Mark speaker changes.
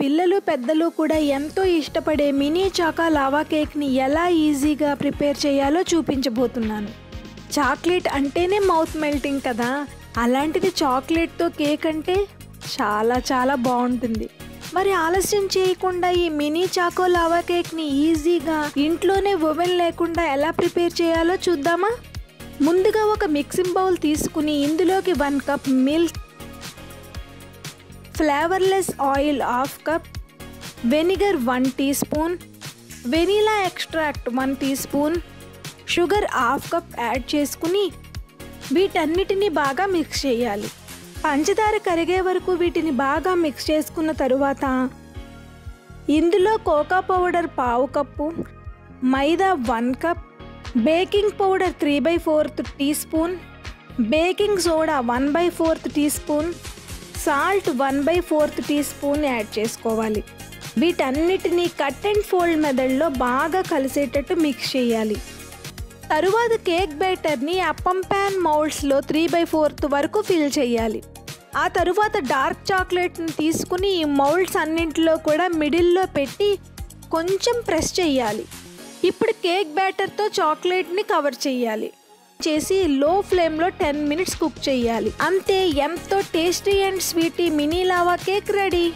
Speaker 1: పిల్లలు పెద్దలు కూడా ఎంతో ఇష్టపడే మినీ చాకా లావా కేక్ని ఎలా ఈజీగా ప్రిపేర్ చేయాలో చూపించబోతున్నాను. చాక్లెట్ అంటేనే మౌత్ మెల్టింగ్ కదా, అలాంటిది చాక్లెట్తో కేక్ అంటే చాలా చాలా బాగుంటుంది. మరి ఆలస్యం చేయకుండా ఈ మినీ చాకో లావా కేక్ని ఈజీగా ఇంట్లోనే ఓవెన్ లేకుండా ఎలా ప్రిపేర్ చేయాలో చూద్దామా? ముందుగా ఒక మిక్సింగ్ బౌల్ తీసుకుని ఇందులోకి 1 cup milk, flavourless oil 1/2 cup, vinegar 1 teaspoon, vanilla extract 1 teaspoon, sugar 1/2 cup add చేసుకుని వీటన్నిటిని బాగా మిక్స్ చేయాలి. పంచదార కరిగే వరకు వీటిని బాగా మిక్స్ చేసుకున్న తరువాత ఇందులో cocoa powder 1/2 cup, maida 1 cup, baking powder 3/4 teaspoon, baking soda 1/4 teaspoon, salt 1/4 teaspoon add చేసుకోవాలి. వీటన్నిటిని కట్ అండ్ ఫోల్డ్ మెథడ్లో బాగా కలిసేటట్టు మిక్స్ చేయాలి. తరువాత కేక్ బ్యాటర్ని అప్పం ప్యాన్ మౌల్డ్స్లో 3/4 వరకు ఫిల్ చేయాలి. ఆ తరువాత డార్క్ చాక్లెట్ని తీసుకుని ఈ మౌల్డ్స్ అన్నింటిలో కూడా మిడిల్లో పెట్టి కొంచెం ప్రెస్ చేయాలి. ఇప్పుడు కేక్ బ్యాటర్తో చాక్లెట్ని కవర్ చేయాలి. చేసి లో ఫ్లేమ్లో 10 మినిట్స్ కుక్ చేయాలి. అంతే, ఎంతో tasty and sweety mini lava cake ready.